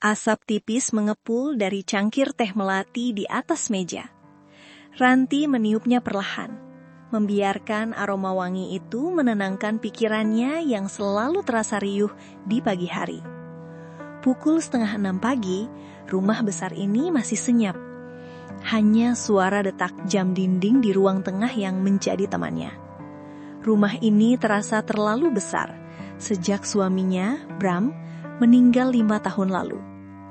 Asap tipis mengepul dari cangkir teh melati di atas meja. Ranti meniupnya perlahan, membiarkan aroma wangi itu menenangkan pikirannya yang selalu terasa riuh di pagi hari. Pukul 5:30 pagi, rumah besar ini masih senyap. Hanya suara detak jam dinding di ruang tengah yang menjadi temannya. Rumah ini terasa terlalu besar sejak suaminya, Bram, meninggal 5 tahun lalu.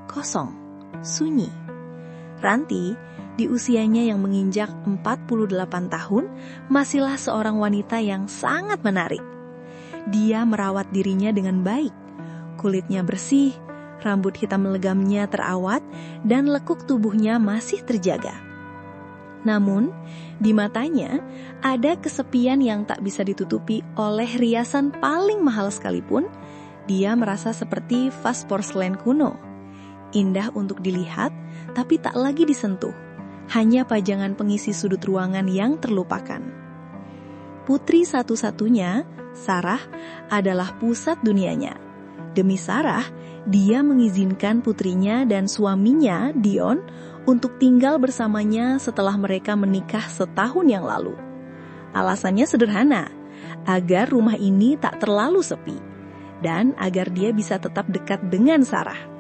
Kosong, sunyi. Ranti, di usianya yang menginjak 48 tahun, masihlah seorang wanita yang sangat menarik. Dia merawat dirinya dengan baik. Kulitnya bersih, rambut hitam legamnya terawat, dan lekuk tubuhnya masih terjaga. Namun, di matanya ada kesepian yang tak bisa ditutupi oleh riasan paling mahal sekalipun. Dia merasa seperti vas porselen kuno. Indah untuk dilihat, tapi tak lagi disentuh. Hanya pajangan pengisi sudut ruangan yang terlupakan. Putri satu-satunya, Sarah, adalah pusat dunianya. Demi Sarah, dia mengizinkan putrinya dan suaminya, Dion, untuk tinggal bersamanya setelah mereka menikah setahun yang lalu. Alasannya sederhana, agar rumah ini tak terlalu sepi, dan agar dia bisa tetap dekat dengan Sarah.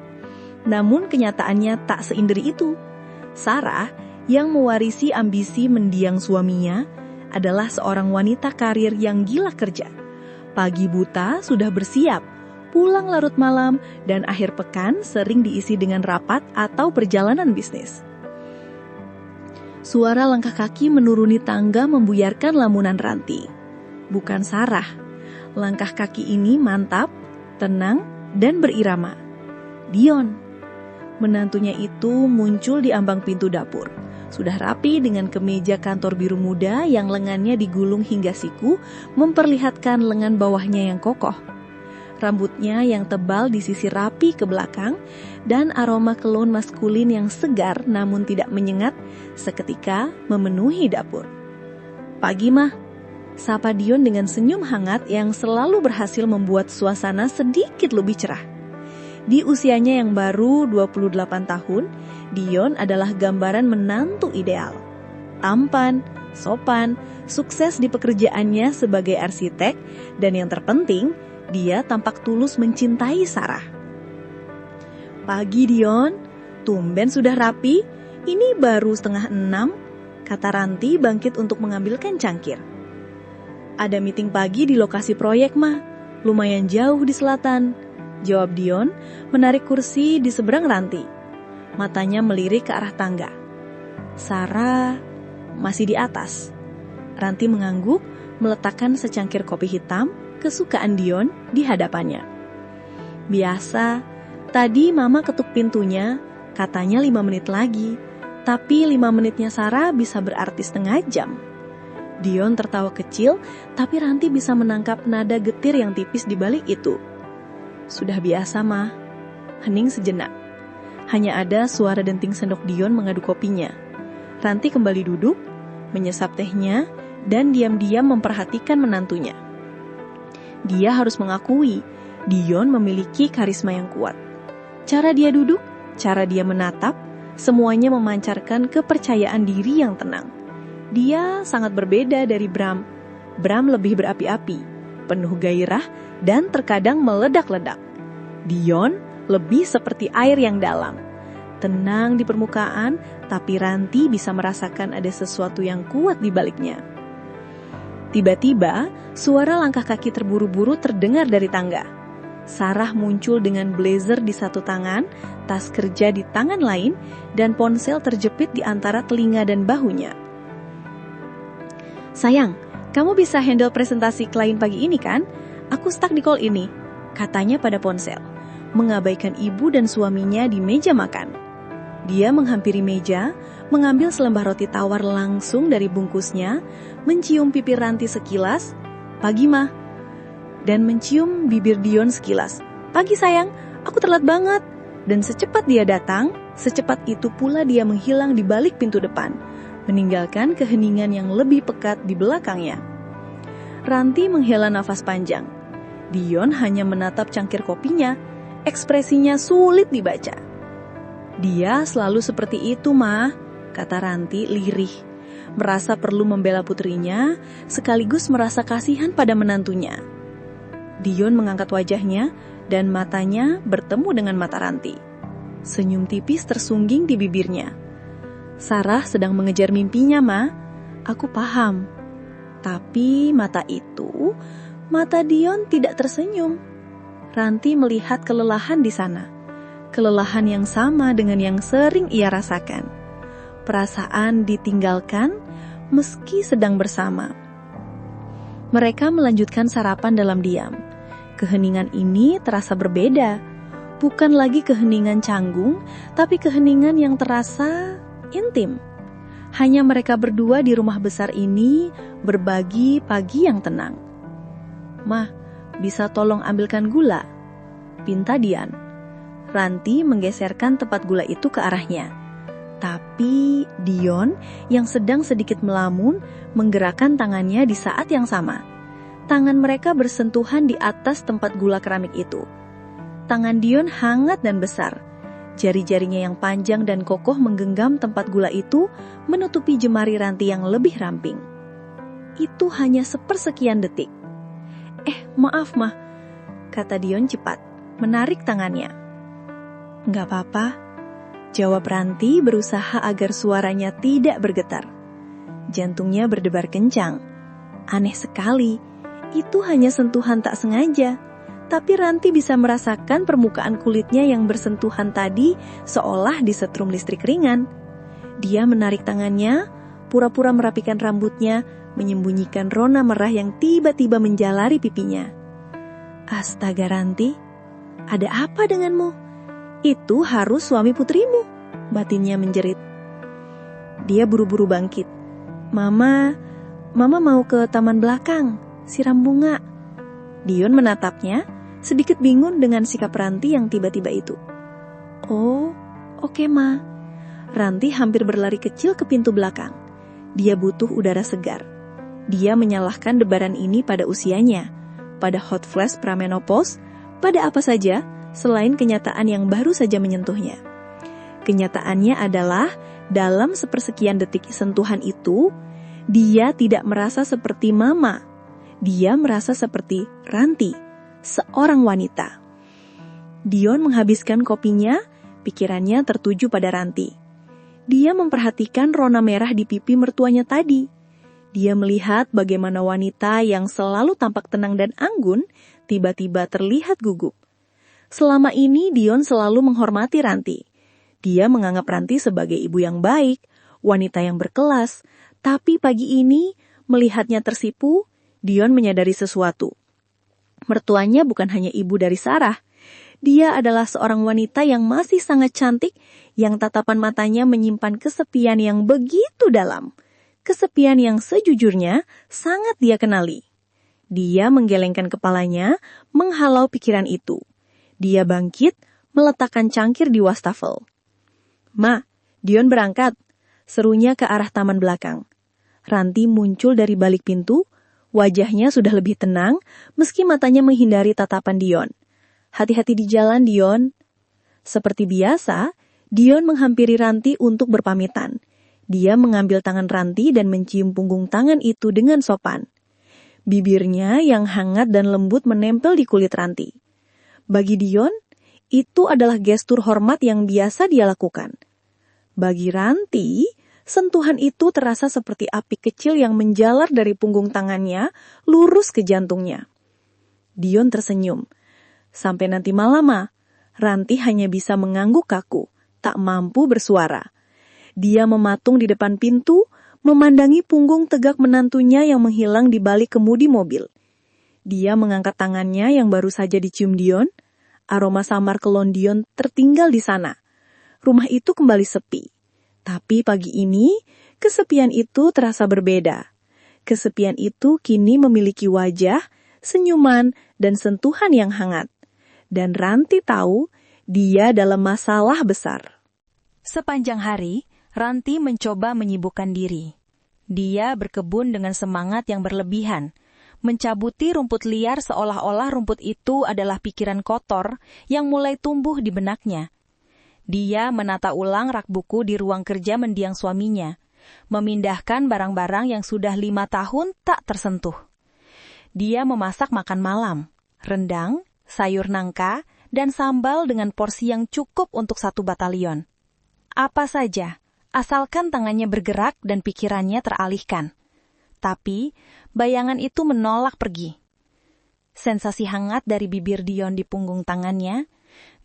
Namun kenyataannya tak seindah itu. Sarah, yang mewarisi ambisi mendiang suaminya, adalah seorang wanita karir yang gila kerja. Pagi buta sudah bersiap, pulang larut malam, dan akhir pekan sering diisi dengan rapat atau perjalanan bisnis. Suara langkah kaki menuruni tangga membuyarkan lamunan Ranti. Bukan Sarah. Langkah kaki ini mantap, tenang, dan berirama. Dion. Menantunya itu muncul di ambang pintu dapur. Sudah rapi dengan kemeja kantor biru muda yang lengannya digulung hingga siku, memperlihatkan lengan bawahnya yang kokoh. Rambutnya yang tebal disisir rapi ke belakang, dan aroma kelon maskulin yang segar namun tidak menyengat seketika memenuhi dapur. "Pagi, Mah," sapa Dion dengan senyum hangat yang selalu berhasil membuat suasana sedikit lebih cerah. Di usianya yang baru 28 tahun, Dion adalah gambaran menantu ideal. Tampan, sopan, sukses di pekerjaannya sebagai arsitek, dan yang terpenting, dia tampak tulus mencintai Sarah. "Pagi, Dion, tumben sudah rapi, ini baru 5:30, kata Ranti bangkit untuk mengambilkan cangkir. "Ada meeting pagi di lokasi proyek, Mah, lumayan jauh di selatan," jawab Dion, menarik kursi di seberang Ranti. Matanya melirik ke arah tangga. Sarah masih di atas. Ranti mengangguk, meletakkan secangkir kopi hitam kesukaan Dion di hadapannya. "Biasa, tadi Mama ketuk pintunya, katanya 5 menit lagi. Tapi 5 menitnya Sarah bisa berarti setengah jam." Dion tertawa kecil, tapi Ranti bisa menangkap nada getir yang tipis di balik itu. "Sudah biasa, Mah," hening sejenak. Hanya ada suara denting sendok Dion mengaduk kopinya. Ranti kembali duduk, menyesap tehnya, dan diam-diam memperhatikan menantunya. Dia harus mengakui, Dion memiliki karisma yang kuat. Cara dia duduk, cara dia menatap, semuanya memancarkan kepercayaan diri yang tenang. Dia sangat berbeda dari Bram. Bram lebih berapi-api, penuh gairah, dan terkadang meledak-ledak. Dion lebih seperti air yang dalam, tenang di permukaan, tapi Ranti bisa merasakan ada sesuatu yang kuat di baliknya. Tiba-tiba, suara langkah kaki terburu-buru terdengar dari tangga. Sarah muncul dengan blazer di satu tangan, tas kerja di tangan lain, dan ponsel terjepit di antara telinga dan bahunya. "Sayang, kamu bisa handle presentasi klien pagi ini kan? Aku stuck di call ini," katanya pada ponsel, mengabaikan ibu dan suaminya di meja makan. Dia menghampiri meja, mengambil selembar roti tawar langsung dari bungkusnya, mencium pipi Ranti sekilas, "Pagi, Mah," dan mencium bibir Dion sekilas, "Pagi, sayang, aku telat banget." Dan secepat dia datang, secepat itu pula dia menghilang di balik pintu depan, meninggalkan keheningan yang lebih pekat di belakangnya. Ranti menghela nafas panjang. Dion hanya menatap cangkir kopinya. Ekspresinya sulit dibaca. Dia selalu seperti itu, Ma, kata Ranti lirih. Merasa perlu membela putrinya, sekaligus merasa kasihan pada menantunya. Dion mengangkat wajahnya dan matanya bertemu dengan mata Ranti. Senyum tipis tersungging di bibirnya. Sarah sedang mengejar mimpinya, Ma. Aku paham. Tapi mata Dion tidak tersenyum. Ranti melihat kelelahan di sana. Kelelahan yang sama dengan yang sering ia rasakan. Perasaan ditinggalkan meski sedang bersama. Mereka melanjutkan sarapan dalam diam. Keheningan ini terasa berbeda. Bukan lagi keheningan canggung, tapi keheningan yang terasa intim. Hanya mereka berdua di rumah besar ini berbagi pagi yang tenang. "Mah, bisa tolong ambilkan gula?" pinta Dian. Ranti menggeserkan tempat gula itu ke arahnya. Tapi Dion yang sedang sedikit melamun menggerakkan tangannya di saat yang sama. Tangan mereka bersentuhan di atas tempat gula keramik itu. Tangan Dion hangat dan besar. Jari-jarinya yang panjang dan kokoh menggenggam tempat gula itu menutupi jemari Ranti yang lebih ramping. Itu hanya sepersekian detik. Maaf, Mah," kata Dion cepat, menarik tangannya. "Nggak apa-apa," jawab Ranti berusaha agar suaranya tidak bergetar. Jantungnya berdebar kencang. Aneh sekali, itu hanya sentuhan tak sengaja. Tapi Ranti bisa merasakan permukaan kulitnya yang bersentuhan tadi seolah disetrum listrik ringan. Dia menarik tangannya, pura-pura merapikan rambutnya, menyembunyikan rona merah yang tiba-tiba menjalari pipinya. "Astaga Ranti, ada apa denganmu? Itu harus suami putrimu," batinnya menjerit. Dia buru-buru bangkit. Mama mau ke taman belakang, siram bunga." Dion menatapnya, sedikit bingung dengan sikap Ranti yang tiba-tiba itu. "Oh, oke, Ma." Ranti hampir berlari kecil ke pintu belakang. Dia butuh udara segar. Dia menyalahkan debaran ini pada usianya, pada hot flash pramenopause, pada apa saja selain kenyataan yang baru saja menyentuhnya. Kenyataannya adalah dalam sepersekian detik sentuhan itu, dia tidak merasa seperti Mama. Dia merasa seperti Ranti, seorang wanita. Dion menghabiskan kopinya, pikirannya tertuju pada Ranti. Dia memperhatikan rona merah di pipi mertuanya tadi. Dia melihat bagaimana wanita yang selalu tampak tenang dan anggun, tiba-tiba terlihat gugup. Selama ini Dion selalu menghormati Ranti. Dia menganggap Ranti sebagai ibu yang baik, wanita yang berkelas. Tapi pagi ini, melihatnya tersipu, Dion menyadari sesuatu. Mertuanya bukan hanya ibu dari Sarah. Dia adalah seorang wanita yang masih sangat cantik, yang tatapan matanya menyimpan kesepian yang begitu dalam. Kesepian yang sejujurnya sangat dia kenali. Dia menggelengkan kepalanya, menghalau pikiran itu. Dia bangkit, meletakkan cangkir di wastafel. "Ma, Dion berangkat," serunya ke arah taman belakang. Ranti muncul dari balik pintu, wajahnya sudah lebih tenang, meski matanya menghindari tatapan Dion. "Hati-hati di jalan, Dion." Seperti biasa, Dion menghampiri Ranti untuk berpamitan. Dia mengambil tangan Ranti dan mencium punggung tangan itu dengan sopan. Bibirnya yang hangat dan lembut menempel di kulit Ranti. Bagi Dion, itu adalah gestur hormat yang biasa dia lakukan. Bagi Ranti, sentuhan itu terasa seperti api kecil yang menjalar dari punggung tangannya, lurus ke jantungnya. Dion tersenyum. Sampai nanti malam, Ma. Ranti hanya bisa mengangguk kaku, tak mampu bersuara. Dia mematung di depan pintu, memandangi punggung tegak menantunya yang menghilang di balik kemudi mobil. Dia mengangkat tangannya yang baru saja dicium Dion. Aroma samar kelon Dion tertinggal di sana. Rumah itu kembali sepi. Tapi pagi ini, kesepian itu terasa berbeda. Kesepian itu kini memiliki wajah, senyuman, dan sentuhan yang hangat. Dan Ranti tahu dia dalam masalah besar. Sepanjang hari, Ranti mencoba menyibukkan diri. Dia berkebun dengan semangat yang berlebihan, mencabuti rumput liar seolah-olah rumput itu adalah pikiran kotor yang mulai tumbuh di benaknya. Dia menata ulang rak buku di ruang kerja mendiang suaminya, memindahkan barang-barang yang sudah 5 tahun tak tersentuh. Dia memasak makan malam, rendang, sayur nangka, dan sambal dengan porsi yang cukup untuk 1 batalion. Apa saja, asalkan tangannya bergerak dan pikirannya teralihkan. Tapi, bayangan itu menolak pergi. Sensasi hangat dari bibir Dion di punggung tangannya,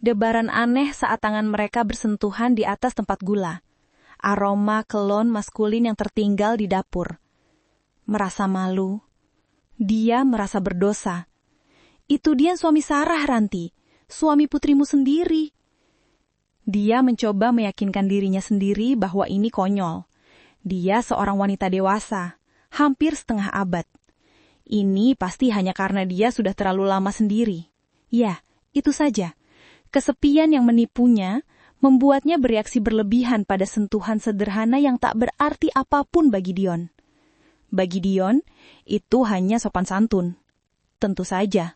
debaran aneh saat tangan mereka bersentuhan di atas tempat gula, aroma kelon maskulin yang tertinggal di dapur. Merasa malu, dia merasa berdosa. Itu dia suami Sarah, Ranti, suami putrimu sendiri. Dia mencoba meyakinkan dirinya sendiri bahwa ini konyol. Dia seorang wanita dewasa, hampir setengah abad. Ini pasti hanya karena dia sudah terlalu lama sendiri. Ya, itu saja. Kesepian yang menipunya membuatnya bereaksi berlebihan pada sentuhan sederhana yang tak berarti apapun bagi Dion. Bagi Dion, itu hanya sopan santun. Tentu saja.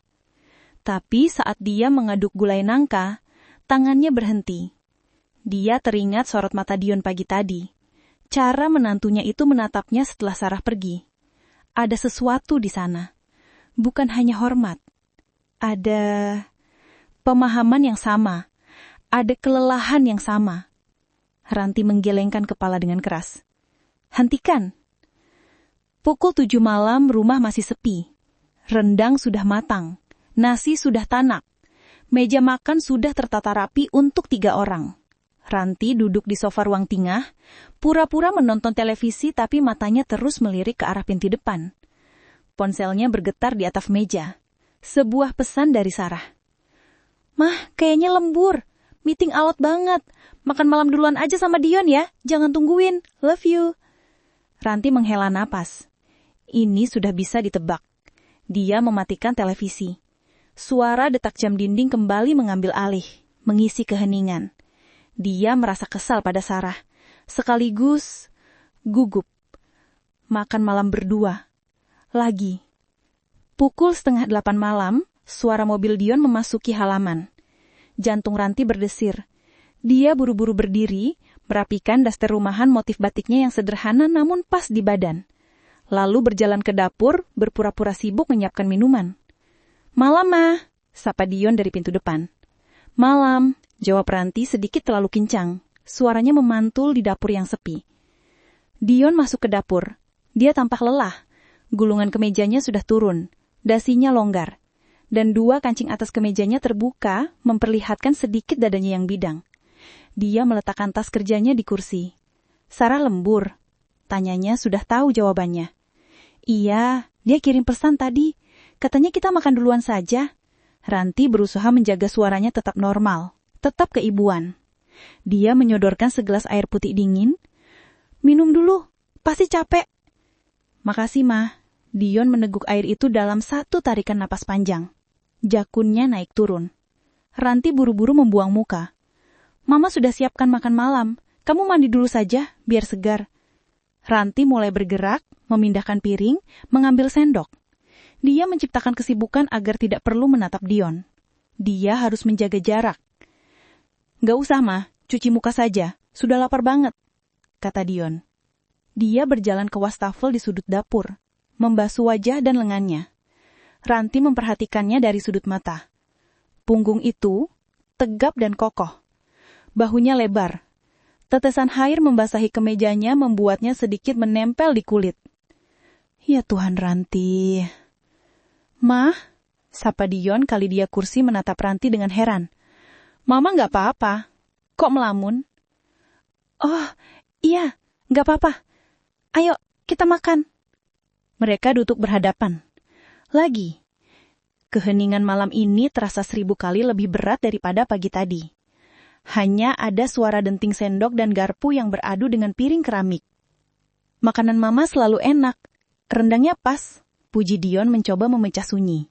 Tapi saat dia mengaduk gulai nangka, tangannya berhenti. Dia teringat sorot mata Dion pagi tadi. Cara menantunya itu menatapnya setelah Sarah pergi. Ada sesuatu di sana. Bukan hanya hormat. Ada pemahaman yang sama. Ada kelelahan yang sama. Ranti menggelengkan kepala dengan keras. Hentikan. Pukul 7 malam rumah masih sepi. Rendang sudah matang. Nasi sudah tanak. Meja makan sudah tertata rapi untuk 3 orang. Ranti duduk di sofa ruang tengah, pura-pura menonton televisi tapi matanya terus melirik ke arah pintu depan. Ponselnya bergetar di atas meja. Sebuah pesan dari Sarah. Mah, kayaknya lembur. Meeting alot banget. Makan malam duluan aja sama Dion ya. Jangan tungguin. Love you. Ranti menghela napas. Ini sudah bisa ditebak. Dia mematikan televisi. Suara detak jam dinding kembali mengambil alih, mengisi keheningan. Dia merasa kesal pada Sarah, sekaligus gugup. Makan malam berdua. Lagi. Pukul 7:30 malam, suara mobil Dion memasuki halaman. Jantung Ranti berdesir. Dia buru-buru berdiri, merapikan daster rumahan motif batiknya yang sederhana namun pas di badan. Lalu berjalan ke dapur, berpura-pura sibuk menyiapkan minuman. Malam, Mah, sapa Dion dari pintu depan. Malam, jawab Ranti sedikit terlalu kencang. Suaranya memantul di dapur yang sepi. Dion masuk ke dapur. Dia tampak lelah. Gulungan kemejanya sudah turun. Dasinya longgar. Dan 2 kancing atas kemejanya terbuka, memperlihatkan sedikit dadanya yang bidang. Dia meletakkan tas kerjanya di kursi. Sarah lembur. Tanyanya sudah tahu jawabannya. Iya, dia kirim pesan tadi. Katanya kita makan duluan saja. Ranti berusaha menjaga suaranya tetap normal, tetap keibuan. Dia menyodorkan segelas air putih dingin. Minum dulu, pasti capek. Makasih, Mah. Dion meneguk air itu dalam 1 tarikan napas panjang. Jakunnya naik turun. Ranti buru-buru membuang muka. Mama sudah siapkan makan malam. Kamu mandi dulu saja, biar segar. Ranti mulai bergerak, memindahkan piring, mengambil sendok. Dia menciptakan kesibukan agar tidak perlu menatap Dion. Dia harus menjaga jarak. Gak usah, Mah. Cuci muka saja. Sudah lapar banget, kata Dion. Dia berjalan ke wastafel di sudut dapur, membasuh wajah dan lengannya. Ranti memperhatikannya dari sudut mata. Punggung itu tegap dan kokoh. Bahunya lebar. Tetesan air membasahi kemejanya membuatnya sedikit menempel di kulit. Ya Tuhan, Ranti. Mah, sapa Dion kali dia kursi menatap Ranti dengan heran. Mama gak apa-apa. Kok melamun? Oh, iya, gak apa-apa. Ayo, kita makan. Mereka duduk berhadapan. Lagi. Keheningan malam ini terasa 1000 kali lebih berat daripada pagi tadi. Hanya ada suara denting sendok dan garpu yang beradu dengan piring keramik. Makanan Mama selalu enak. Rendangnya pas. Puji Dion mencoba memecah sunyi.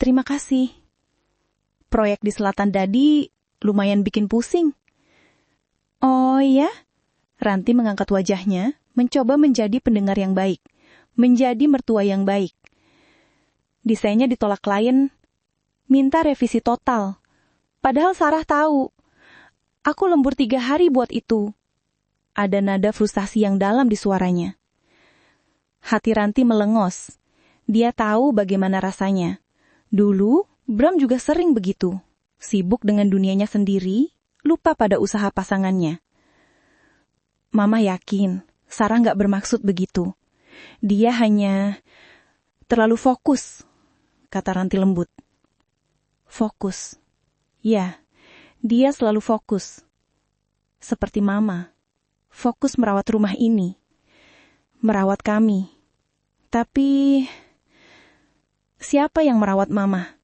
Terima kasih. Proyek di Selatan Dadi lumayan bikin pusing. Oh iya? Ranti mengangkat wajahnya, mencoba menjadi pendengar yang baik. Menjadi mertua yang baik. Desainnya ditolak klien, minta revisi total. Padahal Sarah tahu, aku lembur 3 hari buat itu. Ada nada frustasi yang dalam di suaranya. Hati Ranti melengos. Dia tahu bagaimana rasanya. Dulu, Bram juga sering begitu. Sibuk dengan dunianya sendiri, lupa pada usaha pasangannya. Mama yakin, Sarah nggak bermaksud begitu. Dia hanya terlalu fokus, kata Ranti lembut. Fokus. Ya, dia selalu fokus. Seperti Mama. Fokus merawat rumah ini. Merawat kami. Tapi, siapa yang merawat Mama?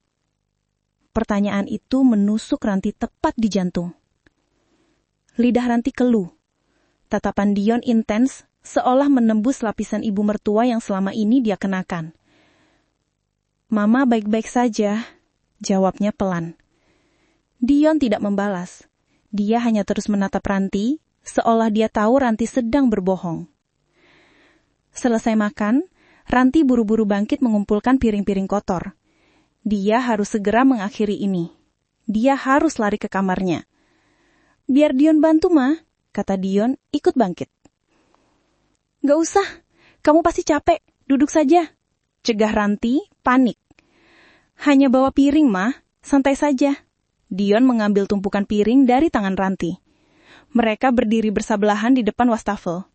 Pertanyaan itu menusuk Ranti tepat di jantung. Lidah Ranti keluh. Tatapan Dion intens, seolah menembus lapisan ibu mertua yang selama ini dia kenakan. Mama baik-baik saja, jawabnya pelan. Dion tidak membalas. Dia hanya terus menatap Ranti, seolah dia tahu Ranti sedang berbohong. Selesai makan, Ranti buru-buru bangkit mengumpulkan piring-piring kotor. Dia harus segera mengakhiri ini. Dia harus lari ke kamarnya. Biar Dion bantu, Ma, kata Dion, ikut bangkit. Gak usah, kamu pasti capek, duduk saja. Cegah Ranti, panik. Hanya bawa piring, Ma, santai saja. Dion mengambil tumpukan piring dari tangan Ranti. Mereka berdiri bersebelahan di depan wastafel.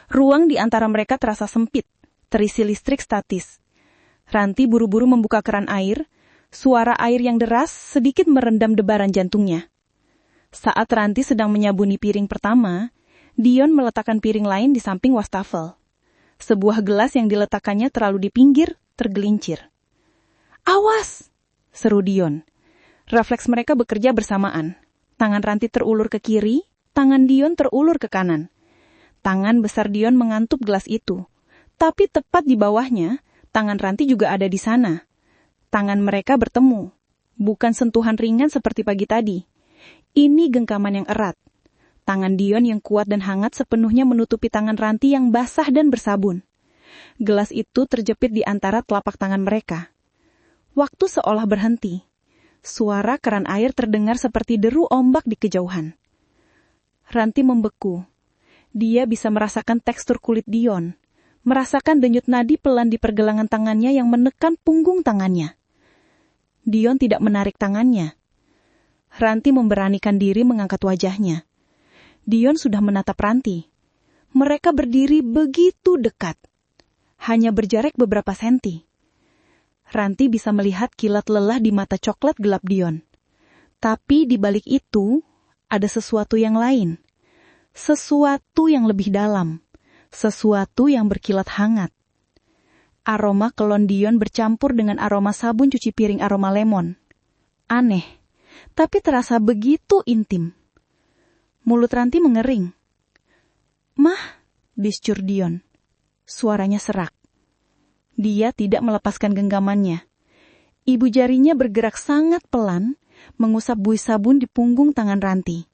Ruang di antara mereka terasa sempit, terisi listrik statis. Ranti buru-buru membuka keran air, suara air yang deras sedikit merendam debaran jantungnya. Saat Ranti sedang menyabuni piring pertama, Dion meletakkan piring lain di samping wastafel. Sebuah gelas yang diletakkannya terlalu di pinggir, tergelincir. Awas! Seru Dion. Refleks mereka bekerja bersamaan. Tangan Ranti terulur ke kiri, tangan Dion terulur ke kanan. Tangan besar Dion mengantup gelas itu. Tapi tepat di bawahnya, tangan Ranti juga ada di sana. Tangan mereka bertemu. Bukan sentuhan ringan seperti pagi tadi. Ini genggaman yang erat. Tangan Dion yang kuat dan hangat sepenuhnya menutupi tangan Ranti yang basah dan bersabun. Gelas itu terjepit di antara telapak tangan mereka. Waktu seolah berhenti. Suara keran air terdengar seperti deru ombak di kejauhan. Ranti membeku. Dia bisa merasakan tekstur kulit Dion. Merasakan denyut nadi pelan di pergelangan tangannya yang menekan punggung tangannya. Dion tidak menarik tangannya. Ranti memberanikan diri mengangkat wajahnya. Dion sudah menatap Ranti. Mereka berdiri begitu dekat. Hanya berjarak beberapa senti. Ranti bisa melihat kilat lelah di mata coklat gelap Dion. Tapi di balik itu, ada sesuatu yang lain. Sesuatu yang lebih dalam. Sesuatu yang berkilat hangat. Aroma kelon Dion bercampur dengan aroma sabun cuci piring aroma lemon. Aneh. Tapi terasa begitu intim. Mulut Ranti mengering. Mah, biscur Dion. Suaranya serak. Dia tidak melepaskan genggamannya. Ibu jarinya bergerak sangat pelan, mengusap buih sabun di punggung tangan Ranti.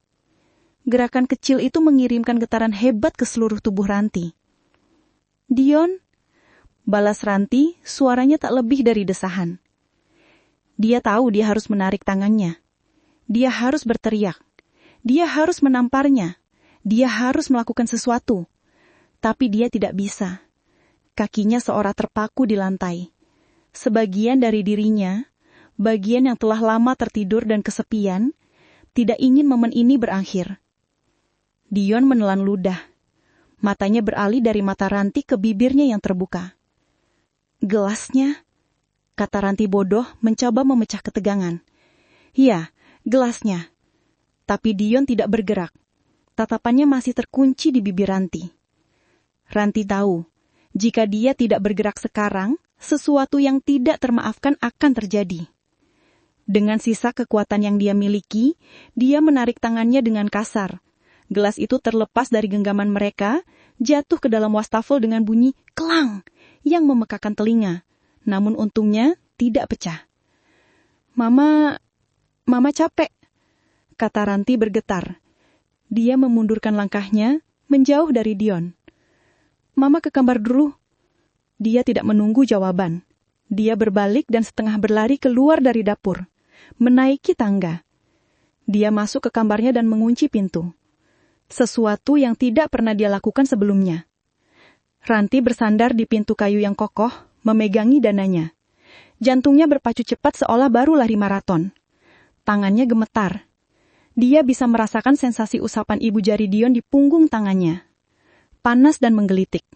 Gerakan kecil itu mengirimkan getaran hebat ke seluruh tubuh Ranti. Dion, balas Ranti, suaranya tak lebih dari desahan. Dia tahu dia harus menarik tangannya. Dia harus berteriak. Dia harus menamparnya. Dia harus melakukan sesuatu. Tapi dia tidak bisa. Kakinya seolah terpaku di lantai. Sebagian dari dirinya, bagian yang telah lama tertidur dan kesepian, tidak ingin momen ini berakhir. Dion menelan ludah. Matanya beralih dari mata Ranti ke bibirnya yang terbuka. Gelasnya, kata Ranti bodoh mencoba memecah ketegangan. Iya, gelasnya. Tapi Dion tidak bergerak. Tatapannya masih terkunci di bibir Ranti. Ranti tahu, jika dia tidak bergerak sekarang, sesuatu yang tidak termaafkan akan terjadi. Dengan sisa kekuatan yang dia miliki, dia menarik tangannya dengan kasar. Gelas itu terlepas dari genggaman mereka, jatuh ke dalam wastafel dengan bunyi kelang yang memekakan telinga. Namun untungnya tidak pecah. Mama capek, kata Ranti bergetar. Dia memundurkan langkahnya, menjauh dari Dion. Mama ke kamar dulu. Dia tidak menunggu jawaban. Dia berbalik dan setengah berlari keluar dari dapur, menaiki tangga. Dia masuk ke kamarnya dan mengunci pintu. Sesuatu yang tidak pernah dia lakukan sebelumnya. Ranti bersandar di pintu kayu yang kokoh, memegangi dananya. Jantungnya berpacu cepat seolah baru lari maraton. Tangannya gemetar. Dia bisa merasakan sensasi usapan ibu jari Dion di punggung tangannya. Panas dan menggelitik.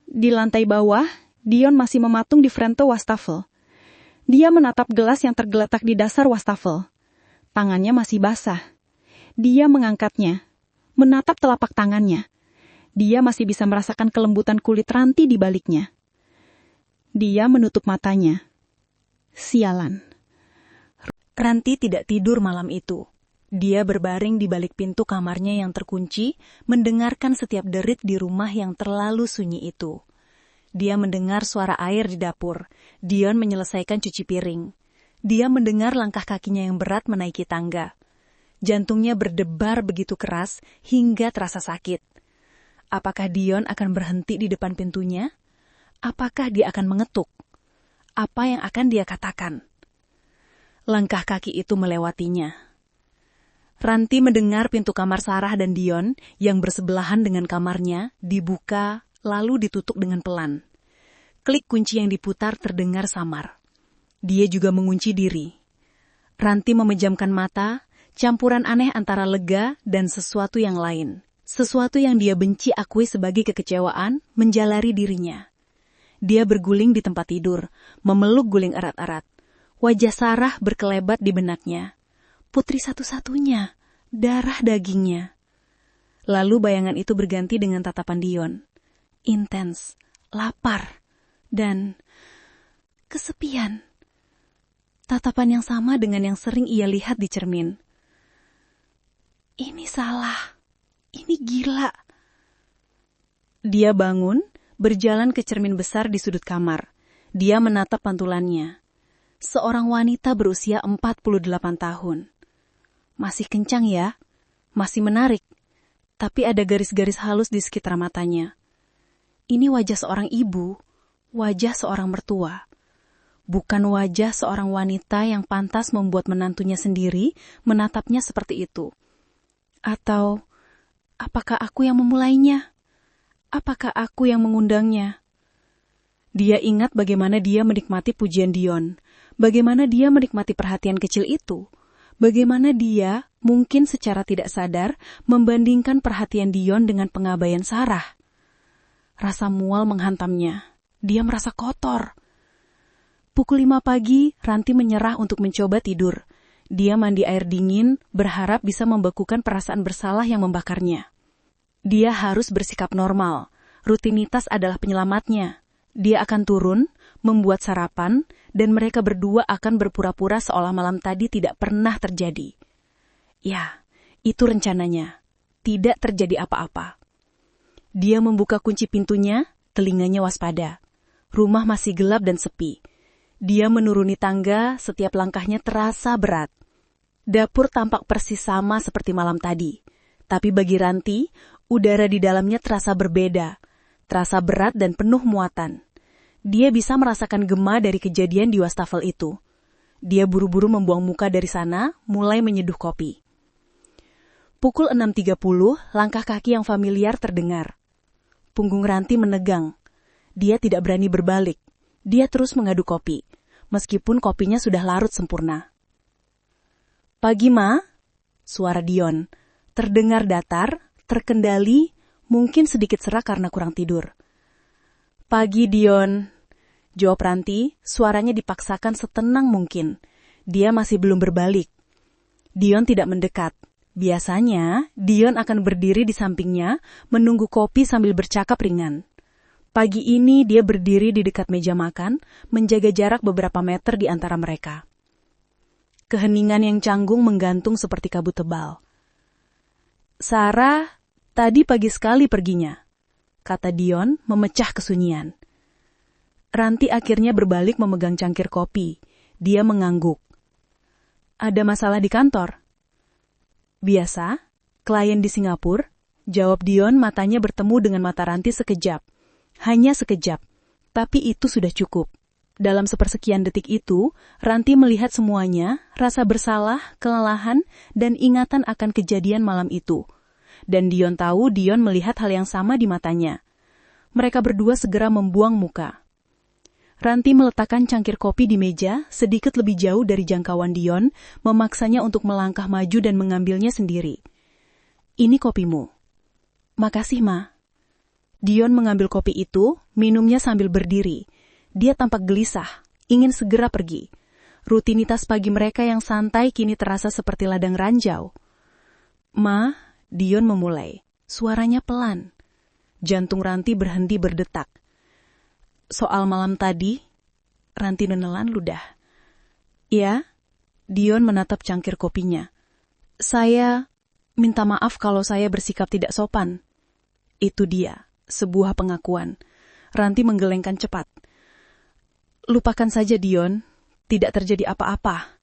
Di lantai bawah, Dion masih mematung di frente wastafel. Dia menatap gelas yang tergeletak di dasar wastafel. Tangannya masih basah. Dia mengangkatnya, menatap telapak tangannya. Dia masih bisa merasakan kelembutan kulit Ranti di baliknya. Dia menutup matanya. Sialan. Ranti tidak tidur malam itu. Dia berbaring di balik pintu kamarnya yang terkunci, mendengarkan setiap derit di rumah yang terlalu sunyi itu. Dia mendengar suara air di dapur. Dion menyelesaikan cuci piring. Dia mendengar langkah kakinya yang berat menaiki tangga. Jantungnya berdebar begitu keras hingga terasa sakit. Apakah Dion akan berhenti di depan pintunya? Apakah dia akan mengetuk? Apa yang akan dia katakan? Langkah kaki itu melewatinya. Ranti mendengar pintu kamar Sarah dan Dion yang bersebelahan dengan kamarnya dibuka lalu ditutup dengan pelan. Klik kunci yang diputar terdengar samar. Dia juga mengunci diri. Ranti memejamkan mata, campuran aneh antara lega dan sesuatu yang lain. Sesuatu yang dia benci akui sebagai kekecewaan menjalari dirinya. Dia berguling di tempat tidur, memeluk guling erat-erat. Wajah Sarah berkelebat di benaknya. Putri satu-satunya, darah dagingnya. Lalu bayangan itu berganti dengan tatapan Dion. Intens, lapar, dan kesepian. Tatapan yang sama dengan yang sering ia lihat di cermin. Ini salah. Ini gila. Dia bangun, berjalan ke cermin besar di sudut kamar. Dia menatap pantulannya. Seorang wanita berusia 48 tahun. Masih kencang ya, masih menarik. Tapi ada garis-garis halus di sekitar matanya. Ini wajah seorang ibu, wajah seorang mertua. Bukan wajah seorang wanita yang pantas membuat menantunya sendiri menatapnya seperti itu. Atau, apakah aku yang memulainya? Apakah aku yang mengundangnya? Dia ingat bagaimana dia menikmati pujian Dion. Bagaimana dia menikmati perhatian kecil itu. Bagaimana dia, mungkin secara tidak sadar, membandingkan perhatian Dion dengan pengabaian Sarah. Rasa mual menghantamnya. Dia merasa kotor. Pukul 5 pagi, Ranti menyerah untuk mencoba tidur. Dia mandi air dingin, berharap bisa membekukan perasaan bersalah yang membakarnya. Dia harus bersikap normal. Rutinitas adalah penyelamatnya. Dia akan turun, membuat sarapan, dan mereka berdua akan berpura-pura seolah malam tadi tidak pernah terjadi. Ya, itu rencananya. Tidak terjadi apa-apa. Dia membuka kunci pintunya, telinganya waspada. Rumah masih gelap dan sepi. Dia menuruni tangga, setiap langkahnya terasa berat. Dapur tampak persis sama seperti malam tadi. Tapi bagi Ranti, udara di dalamnya terasa berbeda. Terasa berat dan penuh muatan. Dia bisa merasakan gema dari kejadian di wastafel itu. Dia buru-buru membuang muka dari sana, mulai menyeduh kopi. Pukul 6.30, langkah kaki yang familiar terdengar. Punggung Ranti menegang. Dia tidak berani berbalik. Dia terus mengaduk kopi, meskipun kopinya sudah larut sempurna. Pagi, Ma? Suara Dion. Terdengar datar, terkendali, mungkin sedikit serak karena kurang tidur. Pagi, Dion. Jawab Ranti, suaranya dipaksakan setenang mungkin. Dia masih belum berbalik. Dion tidak mendekat. Biasanya, Dion akan berdiri di sampingnya, menunggu kopi sambil bercakap ringan. Pagi ini dia berdiri di dekat meja makan, menjaga jarak beberapa meter di antara mereka. Keheningan yang canggung menggantung seperti kabut tebal. Sarah, tadi pagi sekali perginya, kata Dion memecah kesunyian. Ranti akhirnya berbalik memegang cangkir kopi. Dia mengangguk. Ada masalah di kantor? Biasa, klien di Singapura, jawab Dion, matanya bertemu dengan mata Ranti sekejap. Hanya sekejap, tapi itu sudah cukup. Dalam sepersekian detik itu, Ranti melihat semuanya, rasa bersalah, kelelahan, dan ingatan akan kejadian malam itu. Dan Dion tahu Dion melihat hal yang sama di matanya. Mereka berdua segera membuang muka. Ranti meletakkan cangkir kopi di meja, sedikit lebih jauh dari jangkauan Dion, memaksanya untuk melangkah maju dan mengambilnya sendiri. Ini kopimu. Makasih, Ma. Dion mengambil kopi itu, minumnya sambil berdiri. Dia tampak gelisah, ingin segera pergi. Rutinitas pagi mereka yang santai kini terasa seperti ladang ranjau. Ma, Dion memulai. Suaranya pelan. Jantung Ranti berhenti berdetak. Soal malam tadi, Ranti menelan ludah. Ya, Dion menatap cangkir kopinya. Saya minta maaf kalau saya bersikap tidak sopan. Itu dia, sebuah pengakuan. Ranti menggelengkan cepat. Lupakan saja Dion, tidak terjadi apa-apa.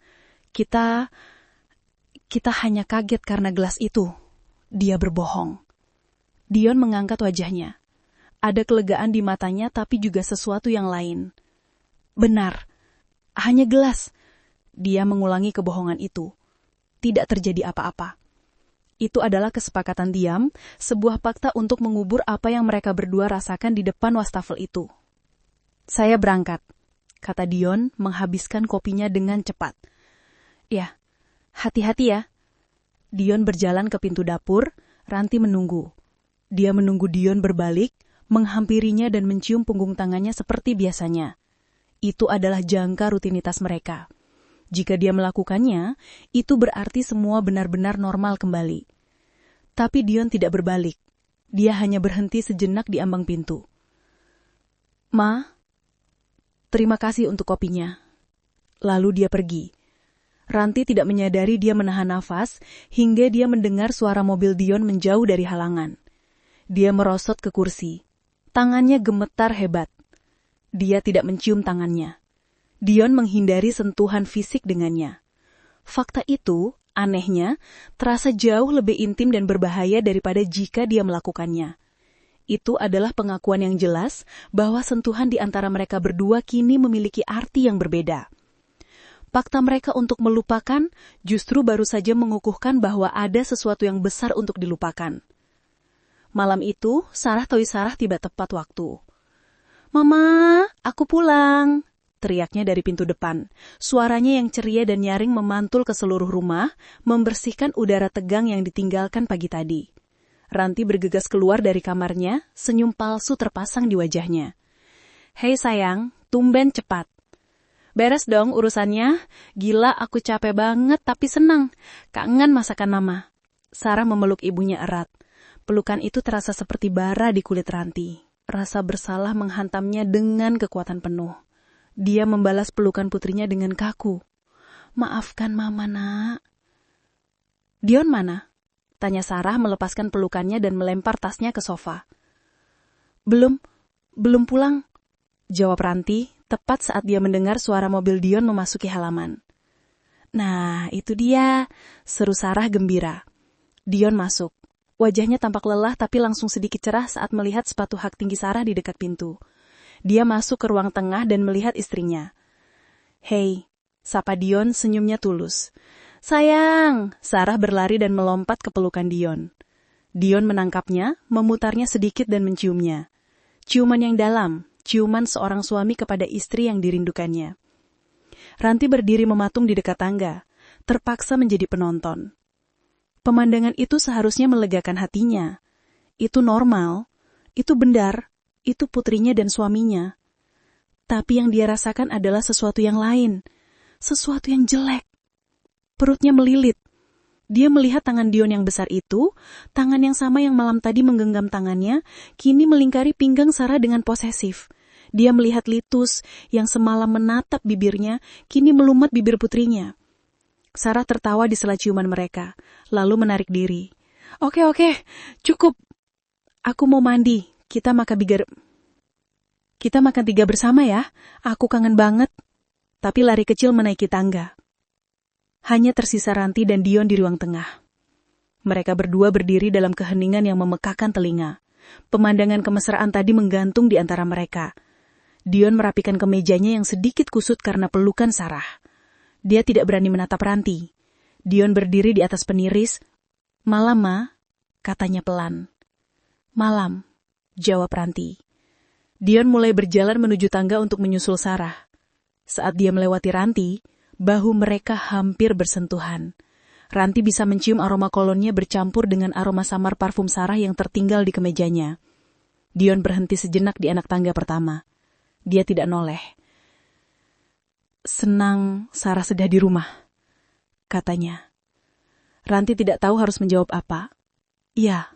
Kita hanya kaget karena gelas itu. Dia berbohong. Dion mengangkat wajahnya. Ada kelegaan di matanya tapi juga sesuatu yang lain. Benar, hanya gelas. Dia mengulangi kebohongan itu. Tidak terjadi apa-apa. Itu adalah kesepakatan diam, sebuah fakta untuk mengubur apa yang mereka berdua rasakan di depan wastafel itu. Saya berangkat, kata Dion menghabiskan kopinya dengan cepat. Ya, hati-hati ya. Dion berjalan ke pintu dapur, Ranti menunggu. Dia menunggu Dion berbalik, menghampirinya dan mencium punggung tangannya seperti biasanya. Itu adalah jangka rutinitas mereka. Jika dia melakukannya, itu berarti semua benar-benar normal kembali. Tapi Dion tidak berbalik. Dia hanya berhenti sejenak di ambang pintu. Ma, terima kasih untuk kopinya. Lalu dia pergi. Ranti tidak menyadari dia menahan nafas hingga dia mendengar suara mobil Dion menjauh dari halangan. Dia merosot ke kursi. Tangannya gemetar hebat. Dia tidak mencium tangannya. Dion menghindari sentuhan fisik dengannya. Fakta itu, anehnya, terasa jauh lebih intim dan berbahaya daripada jika dia melakukannya. Itu adalah pengakuan yang jelas bahwa sentuhan di antara mereka berdua kini memiliki arti yang berbeda. Fakta mereka untuk melupakan justru baru saja mengukuhkan bahwa ada sesuatu yang besar untuk dilupakan. Malam itu, Sarah Toysarah tiba tepat waktu. Mama, aku pulang, teriaknya dari pintu depan. Suaranya yang ceria dan nyaring memantul ke seluruh rumah, membersihkan udara tegang yang ditinggalkan pagi tadi. Ranti bergegas keluar dari kamarnya, senyum palsu terpasang di wajahnya. Hei sayang, tumben cepat. Beres dong urusannya. Gila, aku capek banget tapi senang. Kangen masakan mama. Sarah memeluk ibunya erat. Pelukan itu terasa seperti bara di kulit Ranti. Rasa bersalah menghantamnya dengan kekuatan penuh. Dia membalas pelukan putrinya dengan kaku. Maafkan mama, nak. Dion mana? Tanya Sarah melepaskan pelukannya dan melempar tasnya ke sofa. Belum pulang, jawab Ranti, tepat saat dia mendengar suara mobil Dion memasuki halaman. Nah, itu dia, seru Sarah gembira. Dion masuk. Wajahnya tampak lelah tapi langsung sedikit cerah saat melihat sepatu hak tinggi Sarah di dekat pintu. Dia masuk ke ruang tengah dan melihat istrinya. Hei, sapa Dion senyumnya tulus. Sayang, Sarah berlari dan melompat ke pelukan Dion. Dion menangkapnya, memutarnya sedikit dan menciumnya. Ciuman yang dalam, ciuman seorang suami kepada istri yang dirindukannya. Ranti berdiri mematung di dekat tangga, terpaksa menjadi penonton. Pemandangan itu seharusnya melegakan hatinya. Itu normal, itu benar, itu putrinya dan suaminya. Tapi yang dia rasakan adalah sesuatu yang lain, sesuatu yang jelek. Perutnya melilit. Dia melihat tangan Dion yang besar itu, tangan yang sama yang malam tadi menggenggam tangannya, kini melingkari pinggang Sarah dengan posesif. Dia melihat Litus yang semalam menatap bibirnya, kini melumat bibir putrinya. Sarah tertawa di sela ciuman mereka, lalu menarik diri. Oke, cukup. Aku mau mandi, kita makan tiga bersama ya, aku kangen banget. Tapi lari kecil menaiki tangga. Hanya tersisa Ranti dan Dion di ruang tengah. Mereka berdua berdiri dalam keheningan yang memekakkan telinga. Pemandangan kemesraan tadi menggantung di antara mereka. Dion merapikan kemejanya yang sedikit kusut karena pelukan Sarah. Dia tidak berani menatap Ranti. Dion berdiri di atas peniris. "Malam, Ma," katanya pelan. "Malam," jawab Ranti. Dion mulai berjalan menuju tangga untuk menyusul Sarah. Saat dia melewati Ranti, bahu mereka hampir bersentuhan. Ranti bisa mencium aroma kolonnya bercampur dengan aroma samar parfum Sarah yang tertinggal di kemejanya. Dion berhenti sejenak di anak tangga pertama. Dia tidak noleh. "Senang Sarah sudah di rumah," katanya. Ranti tidak tahu harus menjawab apa. "Iya,"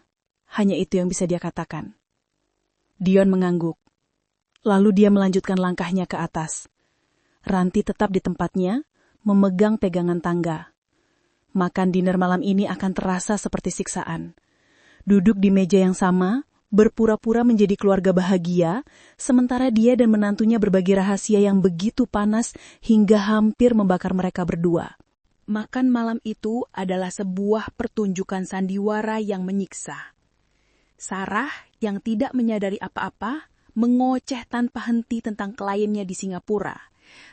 hanya itu yang bisa dia katakan. Dion mengangguk. Lalu dia melanjutkan langkahnya ke atas. Ranti tetap di tempatnya, memegang pegangan tangga. Makan dinner malam ini akan terasa seperti siksaan. Duduk di meja yang sama, berpura-pura menjadi keluarga bahagia, sementara dia dan menantunya berbagi rahasia yang begitu panas hingga hampir membakar mereka berdua. Makan malam itu adalah sebuah pertunjukan sandiwara yang menyiksa. Sarah yang tidak menyadari apa-apa, mengoceh tanpa henti tentang kliennya di Singapura,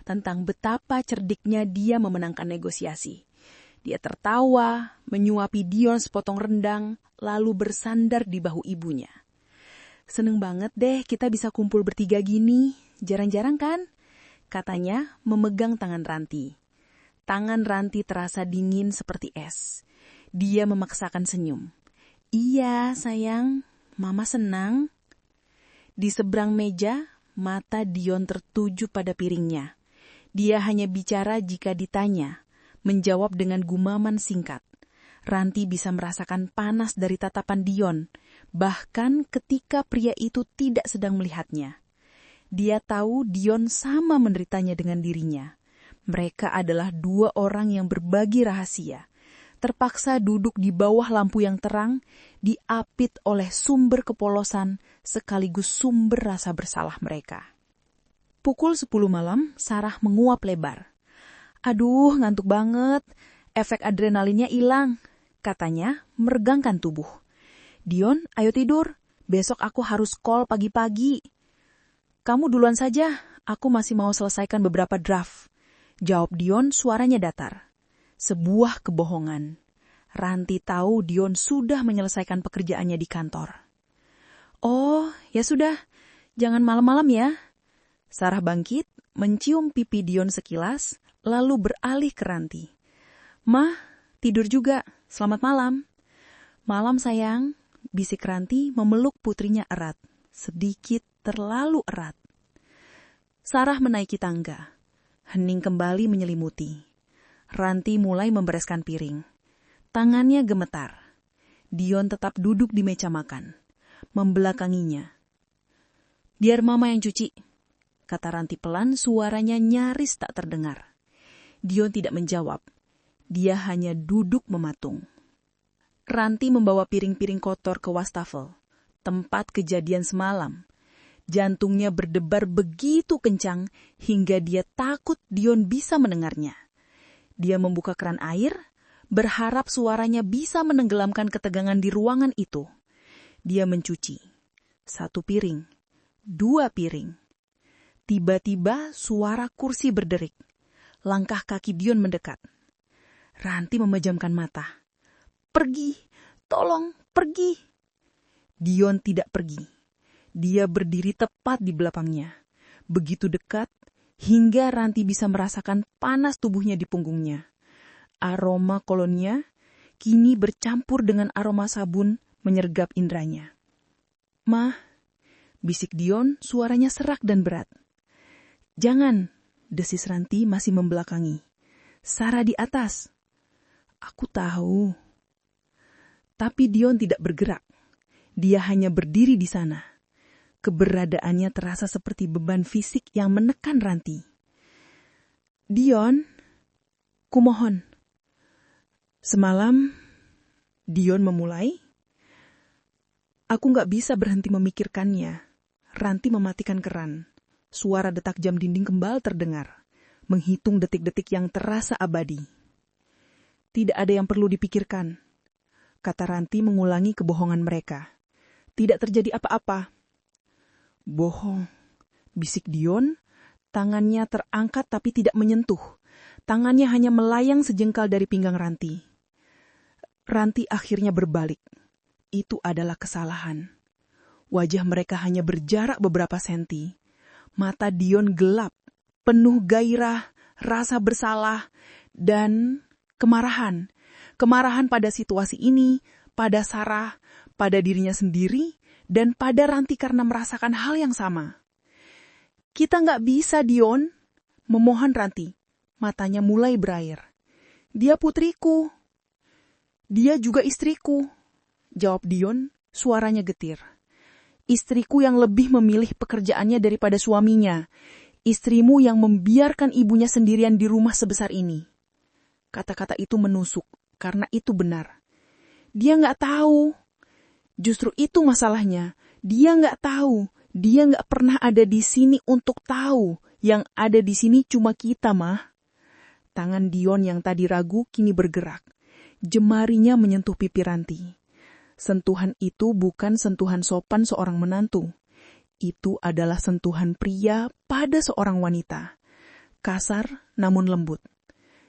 tentang betapa cerdiknya dia memenangkan negosiasi. Dia tertawa, menyuapi Dion sepotong rendang, lalu bersandar di bahu ibunya. "Seneng banget deh kita bisa kumpul bertiga gini, jarang-jarang kan?" katanya memegang tangan Ranti. Tangan Ranti terasa dingin seperti es. Dia memaksakan senyum. "Iya sayang, Mama senang." Di seberang meja, mata Dion tertuju pada piringnya. Dia hanya bicara jika ditanya, menjawab dengan gumaman singkat. Ranti bisa merasakan panas dari tatapan Dion, bahkan ketika pria itu tidak sedang melihatnya. Dia tahu Dion sama menderitanya dengan dirinya. Mereka adalah dua orang yang berbagi rahasia, terpaksa duduk di bawah lampu yang terang, diapit oleh sumber kepolosan sekaligus sumber rasa bersalah mereka. Pukul 10 malam, Sarah menguap lebar. "Aduh, ngantuk banget. Efek adrenalinnya hilang," katanya, meregangkan tubuh. "Dion, ayo tidur. Besok aku harus call pagi-pagi." "Kamu duluan saja, aku masih mau selesaikan beberapa draft," jawab Dion, suaranya datar. Sebuah kebohongan. Ranti tahu Dion sudah menyelesaikan pekerjaannya di kantor. "Oh, ya sudah. Jangan malam-malam ya." Sarah bangkit, mencium pipi Dion sekilas, lalu beralih ke Ranti. "Mah, tidur juga. Selamat malam." "Malam sayang," bisik Ranti memeluk putrinya erat. Sedikit terlalu erat. Sarah menaiki tangga. Hening kembali menyelimuti. Ranti mulai membereskan piring. Tangannya gemetar. Dion tetap duduk di meja makan, membelakanginya. "Biar Mama yang cuci," kata Ranti pelan, suaranya nyaris tak terdengar. Dion tidak menjawab. Dia hanya duduk mematung. Ranti membawa piring-piring kotor ke wastafel, tempat kejadian semalam. Jantungnya berdebar begitu kencang hingga dia takut Dion bisa mendengarnya. Dia membuka keran air, berharap suaranya bisa menenggelamkan ketegangan di ruangan itu. Dia mencuci. 1 piring, 2 piring. Tiba-tiba suara kursi berderik. Langkah kaki Dion mendekat. Ranti memejamkan mata. "Pergi, tolong, pergi." Dion tidak pergi. Dia berdiri tepat di belakangnya. Begitu dekat, hingga Ranti bisa merasakan panas tubuhnya di punggungnya. Aroma kolonnya kini bercampur dengan aroma sabun menyergap indranya. "Mah," bisik Dion, suaranya serak dan berat. "Jangan," desis Ranti masih membelakangi. "Sarah di atas." "Aku tahu." Tapi Dion tidak bergerak. Dia hanya berdiri di sana. Keberadaannya terasa seperti beban fisik yang menekan Ranti. "Dion, kumohon." "Semalam," Dion memulai. "Aku gak bisa berhenti memikirkannya." Ranti mematikan keran. Suara detak jam dinding kembal terdengar, menghitung detik-detik yang terasa abadi. "Tidak ada yang perlu dipikirkan," kata Ranti mengulangi kebohongan mereka. "Tidak terjadi apa-apa." "Bohong. bisik Dion. Tangannya terangkat tapi tidak menyentuh. Tangannya hanya melayang sejengkal dari pinggang Ranti. Ranti akhirnya berbalik. Itu adalah kesalahan. Wajah mereka hanya berjarak beberapa senti. Mata Dion gelap, penuh gairah, rasa bersalah, dan kemarahan. Kemarahan pada situasi ini, pada Sarah, pada dirinya sendiri, dan pada Ranti karena merasakan hal yang sama. "Kita nggak bisa, Dion," memohon Ranti. Matanya mulai berair. "Dia putriku. Dia juga istriku," jawab Dion, suaranya getir. "Istriku yang lebih memilih pekerjaannya daripada suaminya. Istrimu yang membiarkan ibunya sendirian di rumah sebesar ini." Kata-kata itu menusuk, karena itu benar. Dia nggak tahu. Justru itu masalahnya. Dia nggak tahu. Dia nggak pernah ada di sini untuk tahu. Yang ada di sini cuma kita, Mah. Tangan Dion yang tadi ragu kini bergerak. Jemarinya menyentuh pipi Ranti. Sentuhan itu bukan sentuhan sopan seorang menantu. Itu adalah sentuhan pria pada seorang wanita. Kasar namun lembut.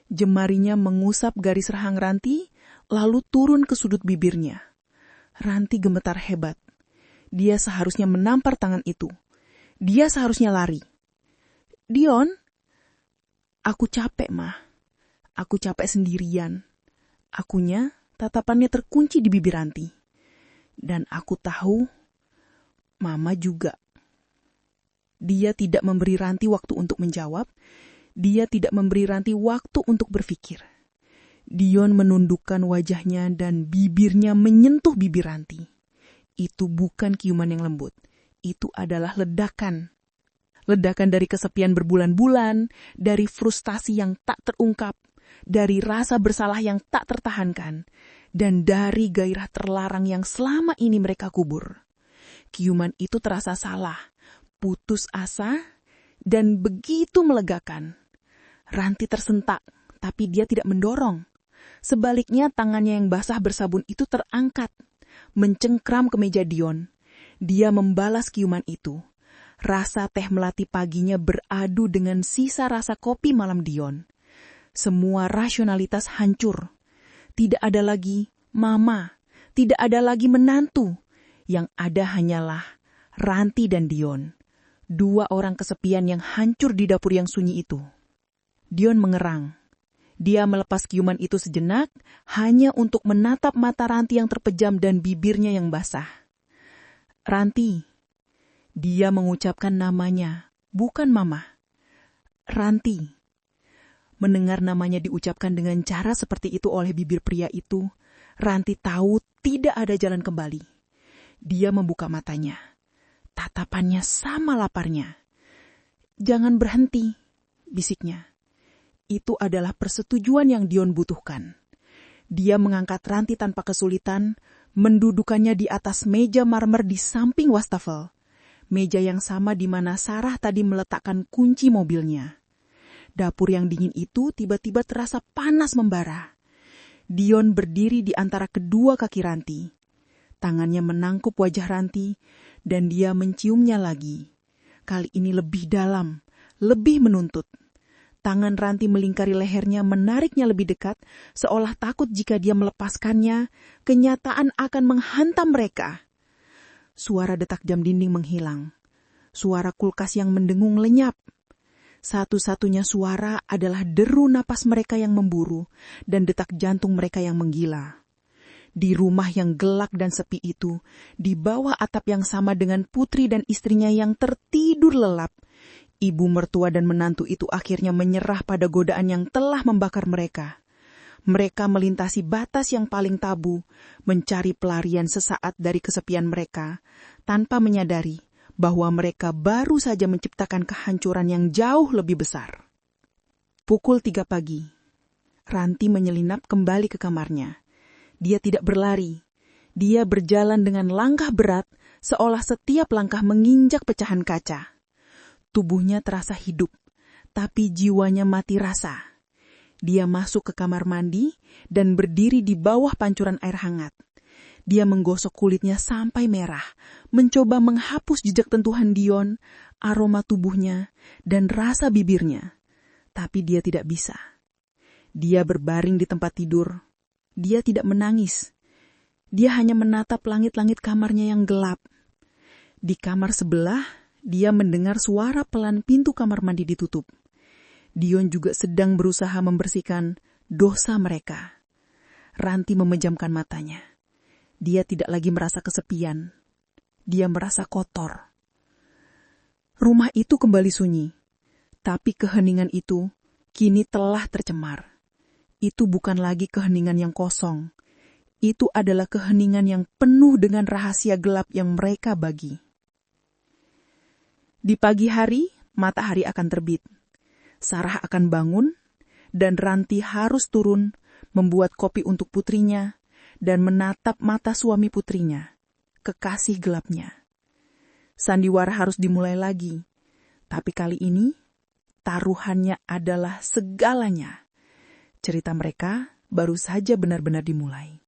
Jemarinya mengusap garis rahang Ranti, lalu turun ke sudut bibirnya. Ranti gemetar hebat. Dia seharusnya menampar tangan itu. Dia seharusnya lari. "Dion, aku capek, Mah. Aku capek sendirian." Akunya, tatapannya terkunci di bibir Ranti. Dan aku tahu, Mama juga. Dia tidak memberi Ranti waktu untuk menjawab. Dia tidak memberi Ranti waktu untuk berpikir. Dion menundukkan wajahnya dan bibirnya menyentuh bibir Ranti. Itu bukan ciuman yang lembut. Itu adalah ledakan. Ledakan dari kesepian berbulan-bulan, dari frustasi yang tak terungkap, dari rasa bersalah yang tak tertahankan, dan dari gairah terlarang yang selama ini mereka kubur. Ciuman itu terasa salah, putus asa, dan begitu melegakan. Ranti tersentak, tapi dia tidak mendorong. Sebaliknya tangannya yang basah bersabun itu terangkat, mencengkram ke meja Dion. Dia membalas ciuman itu. Rasa teh melati paginya beradu dengan sisa rasa kopi malam Dion. Semua rasionalitas hancur. Tidak ada lagi mama, tidak ada lagi menantu. Yang ada hanyalah Ranti dan Dion. Dua orang kesepian yang hancur di dapur yang sunyi itu. Dion mengerang. Dia melepas ciuman itu sejenak, hanya untuk menatap mata Ranti yang terpejam dan bibirnya yang basah. "Ranti." Dia mengucapkan namanya, bukan Mama. "Ranti." Mendengar namanya diucapkan dengan cara seperti itu oleh bibir pria itu, Ranti tahu tidak ada jalan kembali. Dia membuka matanya. Tatapannya sama laparnya. "Jangan berhenti," bisiknya. Itu adalah persetujuan yang Dion butuhkan. Dia mengangkat Ranti tanpa kesulitan, mendudukannya di atas meja marmer di samping wastafel. Meja yang sama di mana Sarah tadi meletakkan kunci mobilnya. Dapur yang dingin itu tiba-tiba terasa panas membara. Dion berdiri di antara kedua kaki Ranti. Tangannya menangkup wajah Ranti, dan dia menciumnya lagi. Kali ini lebih dalam, lebih menuntut. Tangan Ranti melingkari lehernya, menariknya lebih dekat, seolah takut jika dia melepaskannya, kenyataan akan menghantam mereka. Suara detak jam dinding menghilang. Suara kulkas yang mendengung lenyap. Satu-satunya suara adalah deru napas mereka yang memburu dan detak jantung mereka yang menggila. Di rumah yang gelap dan sepi itu, di bawah atap yang sama dengan putri dan istrinya yang tertidur lelap, ibu mertua dan menantu itu akhirnya menyerah pada godaan yang telah membakar mereka. Mereka melintasi batas yang paling tabu, mencari pelarian sesaat dari kesepian mereka, tanpa menyadari bahwa mereka baru saja menciptakan kehancuran yang jauh lebih besar. Pukul 3 pagi. Ranti menyelinap kembali ke kamarnya. Dia tidak berlari. Dia berjalan dengan langkah berat, seolah setiap langkah menginjak pecahan kaca. Tubuhnya terasa hidup, tapi jiwanya mati rasa. Dia masuk ke kamar mandi dan berdiri di bawah pancuran air hangat. Dia menggosok kulitnya sampai merah, mencoba menghapus jejak tentuhan Dion, aroma tubuhnya, dan rasa bibirnya. Tapi dia tidak bisa. Dia berbaring di tempat tidur. Dia tidak menangis. Dia hanya menatap langit-langit kamarnya yang gelap. Di kamar sebelah, dia mendengar suara pelan pintu kamar mandi ditutup. Dion juga sedang berusaha membersihkan dosa mereka. Ranti memejamkan matanya. Dia tidak lagi merasa kesepian. Dia merasa kotor. Rumah itu kembali sunyi. Tapi keheningan itu kini telah tercemar. Itu bukan lagi keheningan yang kosong. Itu adalah keheningan yang penuh dengan rahasia gelap yang mereka bagi. Di pagi hari, matahari akan terbit. Sarah akan bangun, dan Ranti harus turun membuat kopi untuk putrinya dan menatap mata suami putrinya, kekasih gelapnya. Sandiwara harus dimulai lagi, tapi kali ini taruhannya adalah segalanya. Cerita mereka baru saja benar-benar dimulai.